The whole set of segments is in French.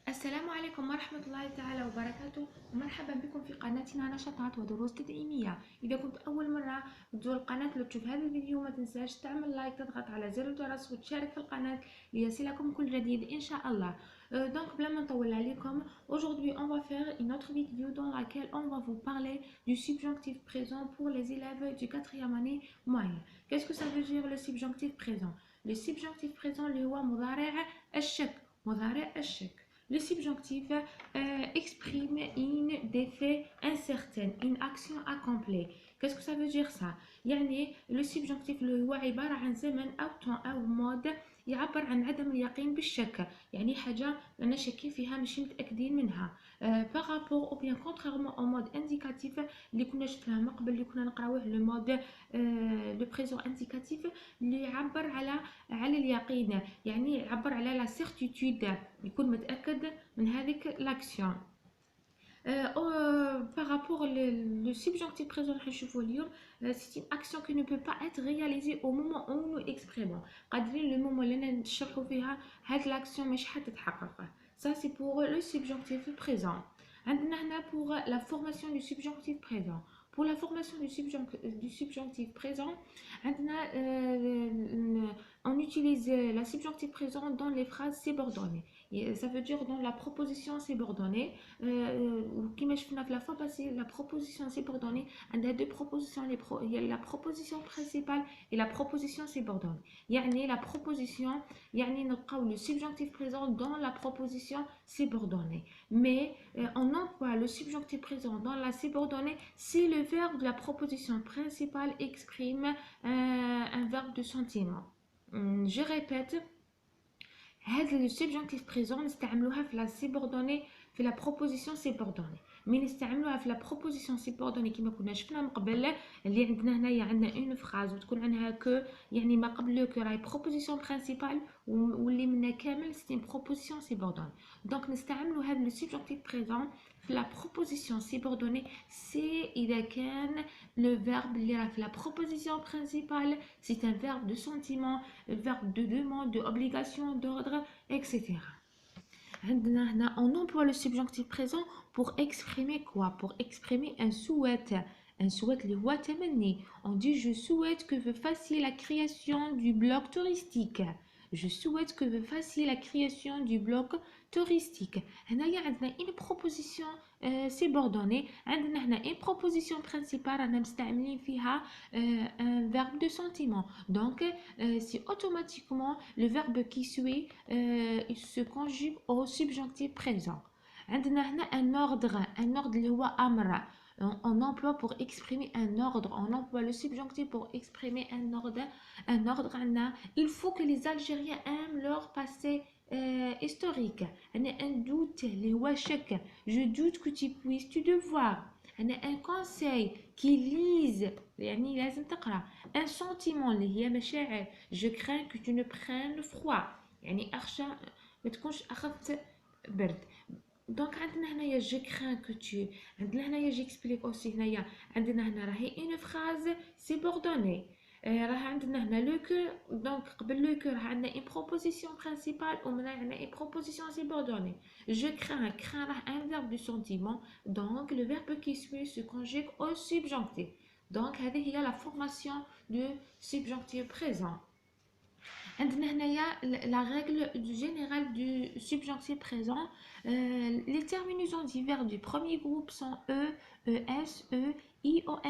السلام عليكم ورحمة الله تعالى وبركاته، ومرحبا بكم في قناتنا نشاطات ودروس تدعيمية. إذا كنت أول مرة تزور القناة ولا تشوف هذا الفيديو ما تنساش تعمل لايك، تضغط على زر الجرس وتشارك في القناة ليصلكم كل جديد إن شاء الله. Donc, بلا ما نطول عليكم, aujourd'hui on va faire une autre vidéo dans laquelle on va vous parler du subjonctif présent pour les élèves du 4e année moyenne. Qu'est-ce que ça veut dire le subjonctif présent? Le subjonctif présent اللي هو مضارع الشك. مضارع الشك. Le subjonctif exprime une défait incertaine, une action accomplie. Qu'est-ce que ça veut dire ça? يعني le subjonctif اللي هو عبارة عن زمن أو temps أو مود يعبر عن عدم اليقين بالشك، يعني حاجة أنا شاكين فيها ماشي متأكدين منها. par rapport ou bien contrairement au mode indicatif اللي كنا شفناه من قبل اللي كنا نقراوه لو مود لو بريزون انديكاتيف اللي يعبر على اليقين، يعني يعبر على لا سيرتيتود، يكون متأكد من هذيك لاكسيون. Par rapport le subjonctif présent راح نشوفوه اليوم, c'est une action qui ne peut pas être réalisée au moment où nous exprimons. قادرين لو مومون اللي نشرحوا فيها هاد لاكسيون مش حتتحقق. Ça c'est pour le subjonctif présent. عندنا هنا pour la formation du subjonctif présent. Pour la formation du subjonctif présent, on utilise la subjonctif présent dans les phrases subordonnées. Ça veut dire dans la proposition subordonnée. كما شفنا في la fois passée, la proposition subordonnée عندها deux propositions. Il y a la proposition principale et la proposition subordonnée. يعني la proposition يعني نلقاو le subjonctif présent dans la proposition subordonnée. Mais on emploie le subjonctif présent dans la subordonnée si le verbe de la proposition principale exprime un verbe de sentiment. Je répète, هذا السبجونكتيف بريزون نستعملوها في لا سيبوردوني في لا بروبوزيسيون سيبوردوني. مي نستعملوها في لا بروبوزيسيون سيبوردوني كما كنا شفنا من قبل اللي عندنا هنايا عندنا اون فراز وتكون عنها كو، يعني ما قبل لو كو راهي بروبوزيسيون برينسيبال واللي منها كامل سيتي بروبوزيسيون سيبوردوني. دونك نستعملوا هذا السبجونكتيف بريزون في لا بروبوزيسيون سيبوردوني سي اذا كان le verbe اللي راه في la proposition principale c'est un verbe de sentiment, verbe de demande, de obligation, d'ordre, etc. عندنا هنا on emploie le subjonctif présent pour exprimer quoi? Pour exprimer un souhait. Un souhait اللي هو تمني. On dit je souhaite que vous fassiez la création du bloc touristique. Je souhaite que vous fassiez la création du bloc touristique. هنايا عندنا une proposition subordonnée. عندنا هنا une proposition principale رانا مستعملين فيها un verbe de sentiment. Donc c'est automatiquement le verbe qui suit il se conjugue au subjonctif présent. عندنا هنا un ordre اللي هو أمر. On emploie pour exprimer un ordre, on emploie le subjonctif pour exprimer un ordre. Il faut que les Algériens aiment leur passé historique. Un doute, je doute que tu puisses tu devoir. Un conseil qui lise, يعني لازم تقرأ. Un sentiment اللي هي مشاعر, je crains que tu ne prennes le froid, يعني أخشى ما تكونش أخذت برد. دونك عندنا هنايا جو كران كو تو، عندنا هنايا جيكسبليك اوسي. هنايا عندنا هنا راهي اون فراز سيبوردوني، راه عندنا هنا لو كو. دونك قبل لو كو راه عندنا اون بروبوزيسيون برينسيبال ومن عندنا اون بروبوزيسيون سيبوردوني. جو كران راه ان فيرب دو سونتيمون، دونك لو فيرب كي سوي سو كونجيغ او سبجونكتيف. دونك هذه هي لا فورماسيون دو سبجونكتيف بريزون. عندنا هنايا la règle générale du subjonctif présent. Les terminaisons du verbe du premier groupe sont e, es, ions,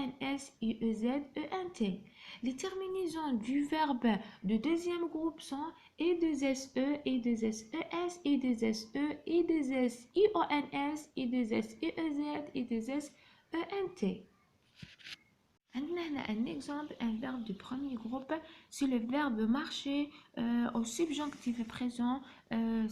iez, ent. Les terminaisons du verbe du deuxième groupe sont e2se, e2ses, e2se, e2s, ions, e2s, iez, e2s, ent. Un exemple, un verbe du premier groupe, c'est le verbe marcher au subjonctif présent.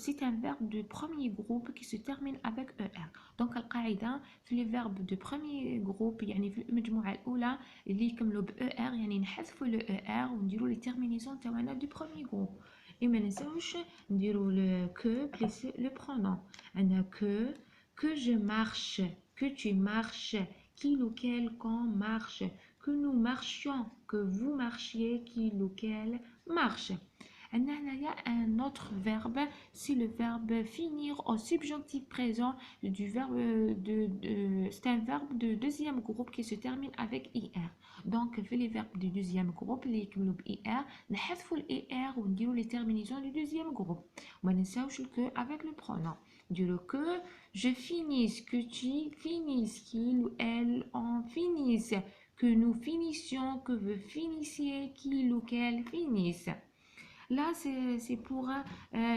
C'est un verbe du premier groupe qui se termine avec ER. Donc, القاعدة في les verbes du premier groupe يعني في المجموعة الأولى اللي يكملوا ب ER يعني نحذفوا le ER ونديروا les terminaisons تاعنا du premier groupe. Et ما ننساوش نديروا le que plus le pronom. عندنا que que je marche, que tu marches, qu'il ou quel qu'on marche, que nous marchions, que vous marchiez, qu'il ou quel marche. Il y a un autre verbe, c'est le verbe finir au subjonctif présent du verbe c'est un verbe de deuxième groupe qui se termine avec IR. Donc, les verbes du deuxième groupe, les يكملوا ب IR, نحذفوا ال IR ونديروا les terminaisons du deuxième groupe. ما ننساوش le que avec le pronom. Dire que je finisse, que tu finisses, qu'il ou elle en finisse, que nous finissions, que vous finissiez, qu'il ou qu'elle finisse. Là, c'est pour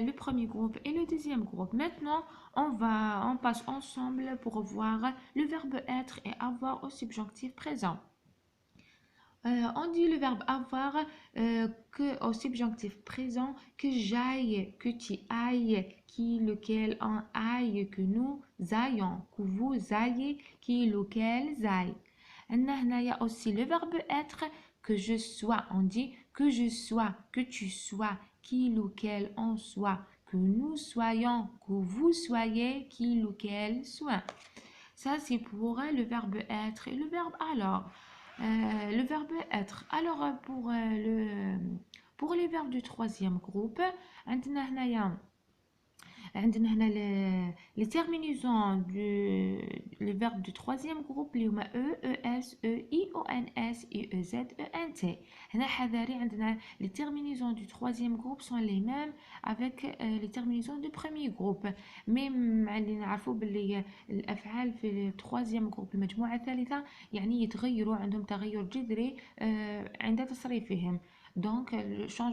le premier groupe et le deuxième groupe. Maintenant, on passe ensemble pour voir le verbe être et avoir au subjonctif présent. On dit le verbe avoir que au subjonctif présent, que j'aille, que tu ailles, qui, lequel, on aille, que nous aillons, que vous ayez, qui, lequel aille. Il y a aussi le verbe être, que je sois. On dit que je sois, que tu sois, qui, lequel, on soit, que nous soyons, que vous soyez, qui, lequel soit. Ça, c'est pour le verbe être et le verbe alors. Le verbe être. Alors, pour les verbes du troisième groupe, عندنا هنايا عندنا هنا les terminaisons les verbes du troisième groupe اللي هما E, ES, EI, ONS, EZ, ENT. هنا حذاري عندنا les terminaisons du troisième groupe sont les mêmes avec les terminaisons du premier groupe. mais مع اللي نعرفوا باللي الأفعال في التروازيام جروب المجموعة الثالثة يعني يتغيروا عندهم تغير جذري عند تصريفهم. دونك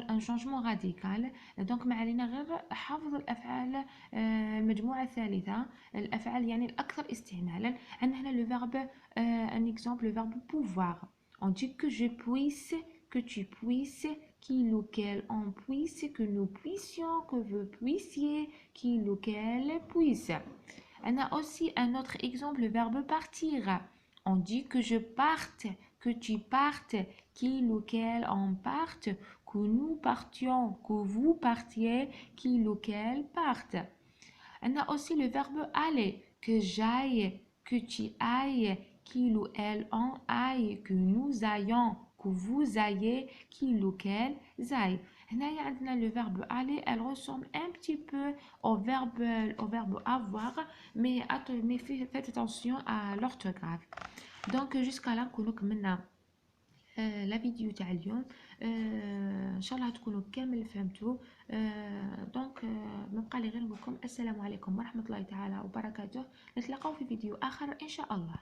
un changement radical. دونك ما علينا غير حفظ الأفعال المجموعة الثالثة، الأفعال يعني الأكثر استعمالا. عندنا هنا le verbe un exemple le verbe pouvoir. On dit que je puisse, que tu puisses, qu'il ou qu'elle on puisse, que nous puissions, que vous puissiez, qu'il ou qu'elle puisse. On a aussi un autre exemple le verbe partir. On dit que je parte, que tu partes, qu'il ou qu'elle on parte, que nous partions, que vous partiez, qu'il ou qu'elle parte. On a aussi le verbe aller, que j'aille, que tu ailles, qu'il ou elle en aille, que nous ayons, que vous ayez, qu'il ou qu'elle aille. هنايا عندنا le verbe aller, elle ressemble un petit peu au verbe avoir, mais faites attention à l'orthographe. Donc jusqu'à là نكونوا كملنا لا فيديو تاع اليوم. ان شاء الله تكونوا كامل فهمتوا. دونك ما بقى لي غير نقول لكم السلام عليكم ورحمة الله تعالى وبركاته. نتلاقاو في فيديو اخر ان شاء الله.